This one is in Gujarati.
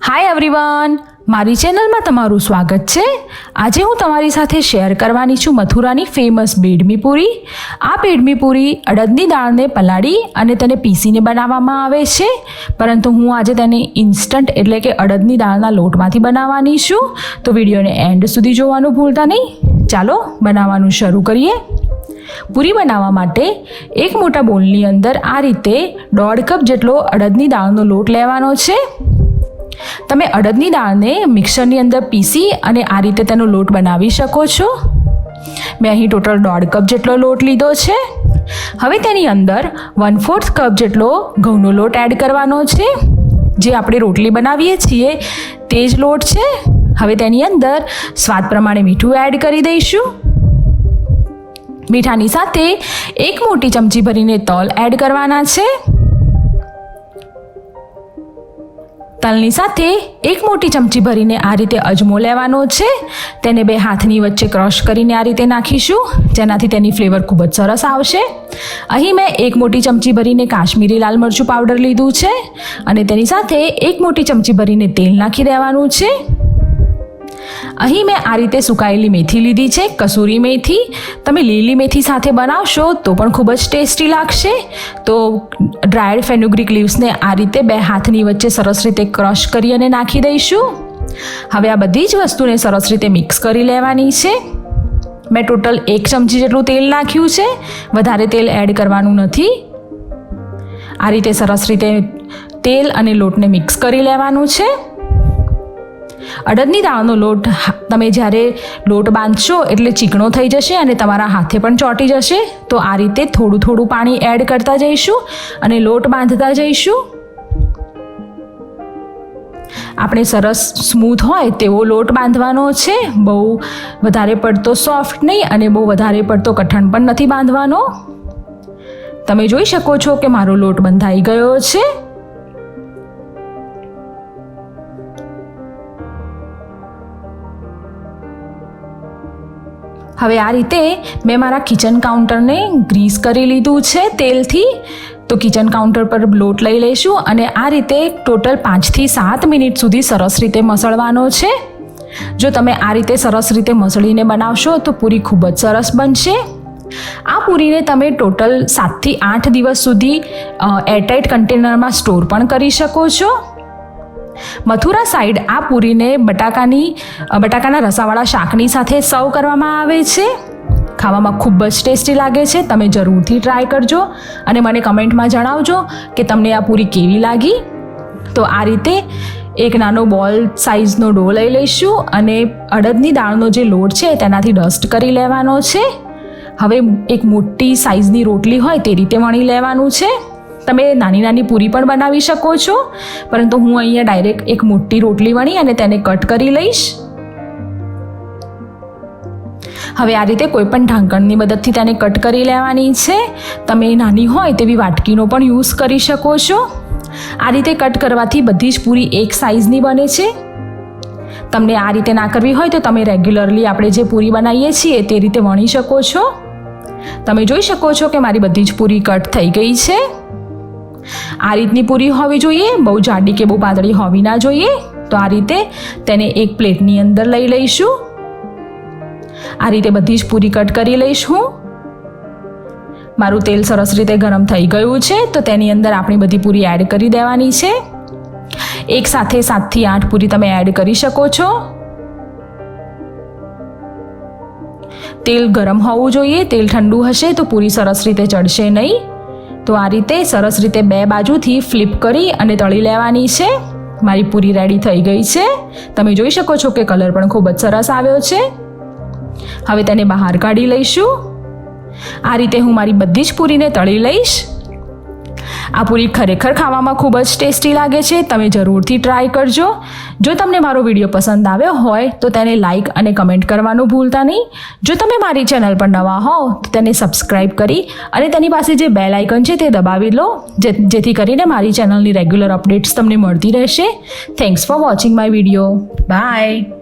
હાય એવરીવન, મારી ચેનલમાં તમારું સ્વાગત છે। આજે હું તમારી સાથે શેર કરવાની છું મથુરાની ફેમસ બેડમી પૂરી। આ બેડમી પૂરી અડદની દાળને પલાળી અને તેને પીસીને બનાવવામાં આવે છે, પરંતુ હું આજે તેને ઇન્સ્ટન્ટ એટલે કે અડદની દાળના લોટમાંથી બનાવવાની છું। તો વિડીયોને એન્ડ સુધી જોવાનું ભૂલતા નહીં। ચાલો બનાવવાનું શરૂ કરીએ। પૂરી બનાવવા માટે એક મોટા બોલની અંદર આ રીતે 1.5 કપ જેટલો અડદની દાળનો લોટ લેવાનો છે। તમે અડદની દાળને મિક્સરની અંદર પીસી અને આ રીતે તેનો લોટ બનાવી શકો છો। મેં અહીં ટોટલ 1.5 કપ જેટલો લોટ લીધો છે। હવે તેની અંદર 1/4 કપ જેટલો ઘઉંનો લોટ એડ કરવાનો છે, જે આપણે રોટલી બનાવીએ છીએ તે જ લોટ છે। હવે તેની અંદર સ્વાદ પ્રમાણે મીઠું એડ કરી દઈશું। મીઠાની સાથે 1 મોટી ચમચી ભરીને તલ એડ કરવાના છે। તલની સાથે 1 મોટી ચમચી ભરીને આ રીતે અજમો લેવાનો છે। તેને 2 હાથની વચ્ચે ક્રશ કરીને આ રીતે નાખીશું, જેનાથી તેની ફ્લેવર ખૂબ જ સરસ આવશે। અહીં મેં 1 મોટી ચમચી ભરીને કાશ્મીરી લાલ મરચું પાવડર લીધું છે અને તેની સાથે 1 મોટી ચમચી ભરીને તેલ નાખી દેવાનું છે। અહીં મેં આ રીતે સુકાયેલી મેથી લીધી છે, કસૂરી મેથી। તમે લીલી મેથી સાથે બનાવશો તો પણ ખૂબ જ ટેસ્ટી લાગશે। તો ડ્રાયડ ફેનુગ્રીક લીવ્સને આ રીતે 2 હાથની વચ્ચે સરસ રીતે ક્રશ કરી અને નાખી દઈશું। હવે આ બધી જ વસ્તુને સરસ રીતે મિક્સ કરી લેવાની છે। મેં ટોટલ 1 ચમચી જેટલું તેલ નાખ્યું છે, વધારે તેલ એડ કરવાનું નથી। આ રીતે સરસ રીતે તેલ અને લોટને મિક્સ કરી લેવાનું છે। અડદની દાળનો લોટ તમે જ્યારે લોટ બાંધશો એટલે ચીકણો થઈ જશે અને તમારા હાથે પણ ચોંટી જશે। તો આ રીતે થોડું થોડું પાણી એડ કરતા જઈશું અને લોટ બાંધતા જઈશું। આપણે સરસ સ્મૂથ હોય તેવો લોટ બાંધવાનો છે, બહુ વધારે પડતો સોફ્ટ નહીં અને બહુ વધારે પડતો કઠણ પણ નથી બાંધવાનો। તમે જોઈ શકો છો કે મારો લોટ બંધાઈ ગયો છે। હવે આ રીતે મેં મારા કિચન કાઉન્ટરને ગ્રીસ કરી લીધું છે તેલથી। તો કિચન કાઉન્ટર પર લોટ લઈ લઈશું અને આ રીતે ટોટલ 5 થી 7 મિનિટ સુધી સરસ રીતે મસળવાનો છે। જો તમે આ રીતે સરસ રીતે મસળીને બનાવશો તો પૂરી ખૂબ જ સરસ બનશે। આ પૂરીને તમે ટોટલ 7 થી 8 દિવસ સુધી એરટાઇટ કન્ટેનરમાં સ્ટોર પણ કરી શકો છો। મથુરા સાઈડ આ પૂરીને બટાકાના રસાવાળા શાકની સાથે સર્વ કરવામાં આવે છે। ખાવામાં ખૂબ જ ટેસ્ટી લાગે છે। તમે જરૂરથી ટ્રાય કરજો અને મને કમેન્ટમાં જણાવજો કે તમને આ પૂરી કેવી લાગી। તો આ રીતે એક નાનો બોલ સાઇઝનો ડો લઈ લઈશું અને અડદની દાળનો જે લોટ છે તેનાથી ડસ્ટ કરી લેવાનો છે। હવે એક મોટી સાઇઝની રોટલી હોય તે રીતે વણી લેવાનું છે। તમે નાની નાની પૂરી પણ બનાવી શકો છો, પરંતુ હું અહીંયા ડાયરેક્ટ એક મોટી રોટલી વણી અને તેને કટ કરી લઈશ। હવે આ રીતે કોઈ પણ ઢાંકણની મદદથી તેને કટ કરી લેવાની છે। તમે નાની હોય તેવી વાટકીનો પણ યુઝ કરી શકો છો। આ રીતે કટ કરવાથી બધી જ પૂરી એક સાઇઝની બને છે। તમને આ રીતે ના કરવી હોય તો તમે રેગ્યુલરલી આપણે જે પૂરી બનાવીએ છીએ તે રીતે વણી શકો છો। તમે જોઈ શકો છો કે મારી બધી જ પૂરી કટ થઈ ગઈ છે। આ રીતની પૂરી હોવી જોઈએ, બહુ જાડી કે બહુ પાતળી હોવી ના જોઈએ। તો આ રીતે તેને એક પ્લેટની અંદર લઈ લઈશું। આ રીતે બધી જ પૂરી કટ કરી લઈશું। મારું તેલ સરસ રીતે ગરમ થઈ ગયું છે, તો તેની અંદર આપણી બધી પૂરી એડ કરી દેવાની છે। એક સાથે 7 થી 8 પૂરી તમે એડ કરી શકો છો। તેલ ગરમ હોવું જોઈએ, તેલ ઠંડુ હશે તો પૂરી સરસ રીતે ચડશે નહીં। તો આ રીતે સરસ રીતે 2 બાજુથી ફ્લિપ કરી અને તળી લેવાની છે। મારી પૂરી રેડી થઈ ગઈ છે। તમે જોઈ શકો છો કે કલર પણ ખૂબ જ સરસ આવ્યો છે। હવે તેને બહાર કાઢી લઈશું। આ રીતે હું મારી બધી જ પૂરીને તળી લઈશ। આ પૂરી ખરેખર ખાવામાં ખૂબ જ ટેસ્ટી લાગે છે। તમે જરૂરથી ટ્રાય કરજો। જો તમને મારો વિડીયો પસંદ આવ્યો હોય તો તેને લાઇક અને કમેન્ટ કરવાનું ભૂલતા નહીં। જો તમે મારી ચેનલ પર નવા હો તો તેને સબસ્ક્રાઈબ કરી અને તેની પાસે જે બેલ આઇકન છે તે દબાવી લો, જેથી કરીને મારી ચેનલની રેગ્યુલર અપડેટ્સ તમને મળતી રહેશે। Thanks for watching my video. By.